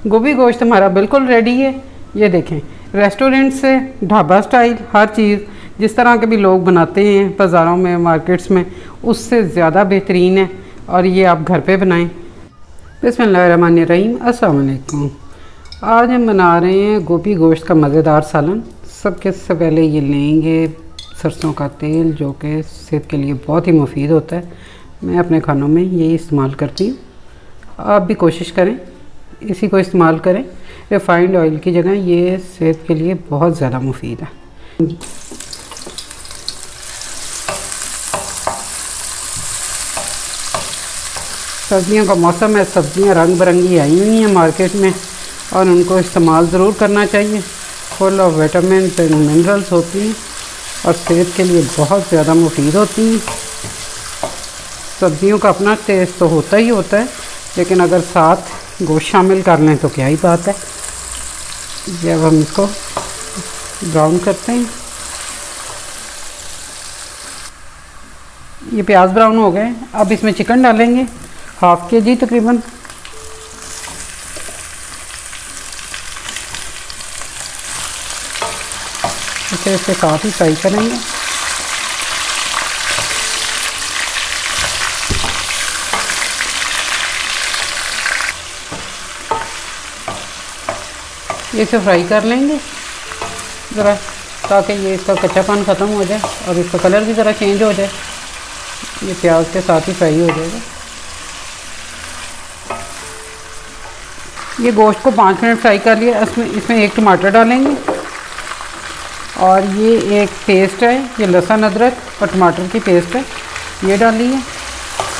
गोभी गोश्त हमारा बिल्कुल रेडी है। ये देखें, रेस्टोरेंट से ढाबा स्टाइल हर चीज़ जिस तरह के भी लोग बनाते हैं बाज़ारों में मार्केट्स में, उससे ज़्यादा बेहतरीन है। और ये आप घर पे बनाएं। बिस्मिल्लाहिर्रहमानिर्रहीम, अस्सलाम वालेकुम। आज हम बना रहे हैं गोभी गोश्त का मज़ेदार सालन। सबसे पहले ये लेंगे सरसों का तेल, जो कि सेहत के लिए बहुत ही मुफीद होता है। मैं अपने खानों में यही इस्तेमाल करती हूँ, आप भी कोशिश करें इसी को इस्तेमाल करें। रिफाइंड ऑयल की जगह ये सेहत के लिए बहुत ज़्यादा मुफीद है। सर्दियों का मौसम है, सब्ज़ियाँ रंग बिरंगी आई हुई हैं मार्केट में और उनको इस्तेमाल ज़रूर करना चाहिए। Full of vitamin and minerals होती हैं और सेहत के लिए बहुत ज़्यादा मुफीद होती हैं। सब्ज़ियों का अपना टेस्ट तो होता ही होता है, लेकिन अगर साथ गोश्त शामिल कर लें तो क्या ही बात है। जब हम इसको ब्राउन करते हैं, ये प्याज ब्राउन हो गए। अब इसमें चिकन डालेंगे, हाफ केजी तकरीबन। इसे इसके साथ ही फ्राई करेंगे। इसे फ्राई कर लेंगे ज़रा, ताकि ये इसका कच्चापन ख़त्म हो जाए और इसका कलर भी ज़रा चेंज हो जाए। ये प्याज के साथ ही फ्राई हो जाएगा। ये गोश्त को 5 मिनट फ्राई कर लिया। इसमें एक टमाटर डालेंगे और ये एक पेस्ट है, ये लहसुन अदरक और टमाटर की पेस्ट है, ये डाली है।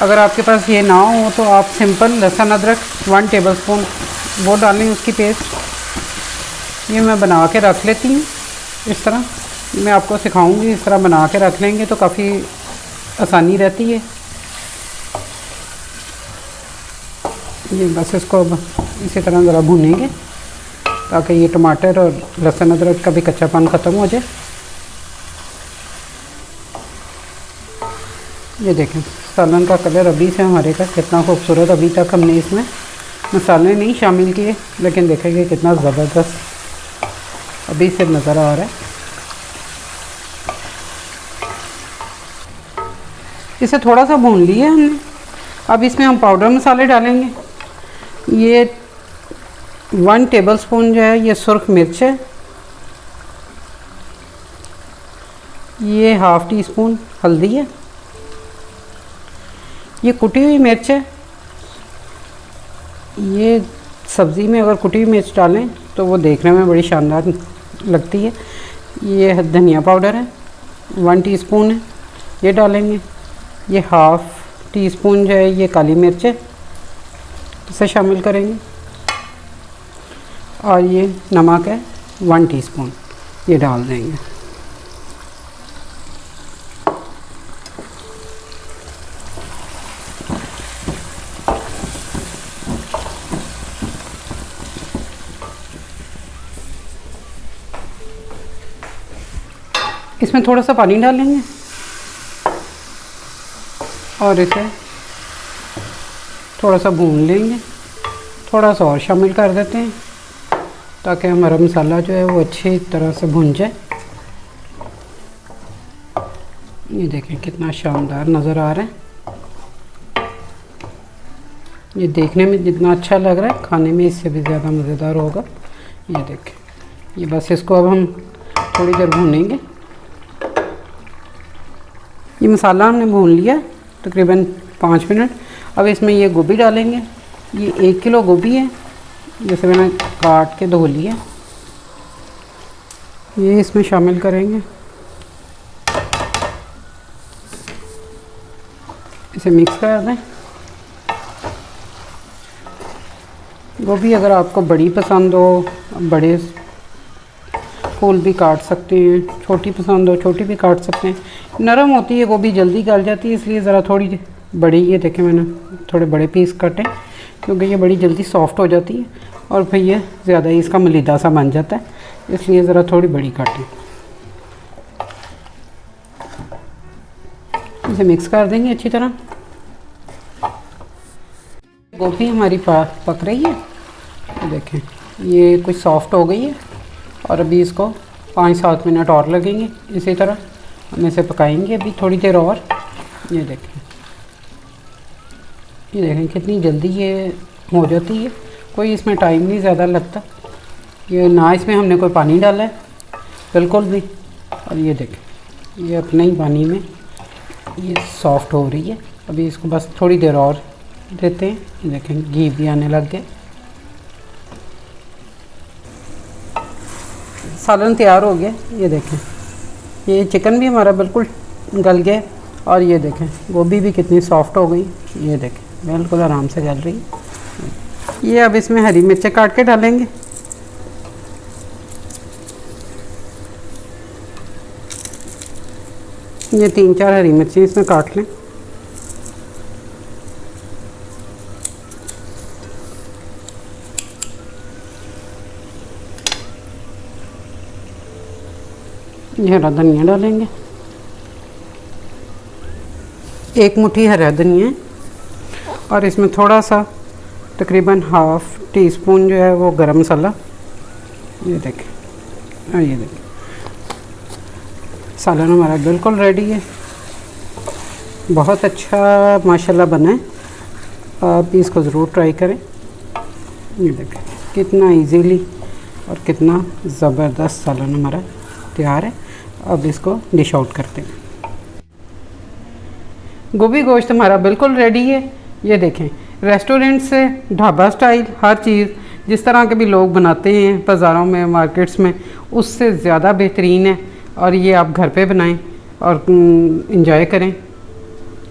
अगर आपके पास ये ना हो तो आप सिंपल लहसुन अदरक 1 टेबलस्पून वो डालें, उसकी पेस्ट। ये मैं बना के रख लेती हूँ। इस तरह मैं आपको सिखाऊंगी, इस तरह बना के रख लेंगे तो काफ़ी आसानी रहती है। ये बस इसको अब इसी तरह ज़रा भूनेंगे ताकि ये टमाटर और लहसुन अदरक का भी कच्चापन ख़त्म हो जाए। ये देखें, सालन का कलर अभी से हमारे का कितना खूबसूरत। अभी तक हमने इसमें मसाले नहीं शामिल किए, लेकिन देखेंगे कितना ज़बरदस्त अभी से नज़र आ रहा है। इसे थोड़ा सा भून लिया हमने। अब इसमें हम पाउडर मसाले डालेंगे। ये 1 टेबलस्पून जो है ये सुर्ख मिर्च है, ये हाफ़ टी स्पून हल्दी है, ये कुटी हुई मिर्च है। ये सब्ज़ी में अगर कुटी हुई मिर्च डालें तो वो देखने में बड़ी शानदार लगती है। ये धनिया पाउडर है, 1 टीस्पून है, ये डालेंगे। ये हाफ़ टी स्पून जो है ये काली मिर्च है, इसे शामिल करेंगे। और ये नमक है 1 टीस्पून, ये डाल देंगे। इसमें थोड़ा सा पानी डालेंगे और इसे थोड़ा सा भून लेंगे। थोड़ा सा और शामिल कर देते हैं ताकि हमारा मसाला जो है वो अच्छी तरह से भुन जाए। ये देखें कितना शानदार नज़र आ रहा है। ये देखने में जितना अच्छा लग रहा है, खाने में इससे भी ज़्यादा मज़ेदार होगा। ये देखें, ये बस इसको अब हम थोड़ी देर भूनेंगे। ये मसाला हमने भून लिया तकरीबन 5 मिनट। अब इसमें ये गोभी डालेंगे। ये 1 किलो गोभी है, जैसे मैंने काट के धो लिया। ये इसमें शामिल करेंगे। इसे मिक्स कर दें। गोभी अगर आपको बड़ी पसंद हो, बड़े फूल भी काट सकते हैं, छोटी पसंद हो छोटी भी काट सकते हैं। नरम होती है गोभी, जल्दी गल जाती है, इसलिए ज़रा थोड़ी बड़ी, ये देखें मैंने थोड़े बड़े पीस काटे क्योंकि ये बड़ी जल्दी सॉफ्ट हो जाती है और फिर ये ज़्यादा ही इसका मलीदा सा बन जाता है, इसलिए ज़रा थोड़ी बड़ी काटें। इसे मिक्स कर देंगे अच्छी तरह। गोभी हमारी पक रही है। देखें ये कुछ सॉफ्ट हो गई है और अभी इसको 5-7 मिनट और लगेंगे। इसी तरह हम इसे पकाएंगे अभी थोड़ी देर और। ये देखें कितनी जल्दी ये हो जाती है, कोई इसमें टाइम नहीं ज़्यादा लगता। ये ना इसमें हमने कोई पानी डाला है बिल्कुल भी। और ये देखें ये अपने ही पानी में ये सॉफ्ट हो रही है। अभी इसको बस थोड़ी देर और देते हैं। ये देखें घी भी आने लग गए। सालन तैयार हो गया। ये देखें ये चिकन भी हमारा बिल्कुल गल गया और ये देखें गोभी भी कितनी सॉफ्ट हो गई। ये देखें बिल्कुल आराम से गल रही है। ये अब इसमें हरी मिर्चें काट के डालेंगे। ये 3-4 हरी मिर्चें इसमें काट लें। ये हरा धनिया डालेंगे, 1 मुट्ठी हरा धनिया और इसमें थोड़ा सा तकरीबन ½ टीस्पून जो है वो गरम मसाला। ये देखें और ये देखें सालन हमारा बिल्कुल रेडी है। बहुत अच्छा माशाल्लाह बना है, आप इसको ज़रूर ट्राई करें। ये देखें कितना इजीली और कितना ज़बरदस्त सालन हमारा तैयार है। अब इसको डिश आउट करते हैं। गोभी गोश्त हमारा बिल्कुल रेडी है। ये देखें रेस्टोरेंट से ढाबा स्टाइल हर चीज़ जिस तरह के भी लोग बनाते हैं बाज़ारों में मार्केट्स में, उससे ज़्यादा बेहतरीन है। और ये आप घर पे बनाएं और इंजॉय करें,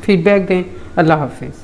फीडबैक दें। अल्लाह हाफिज़।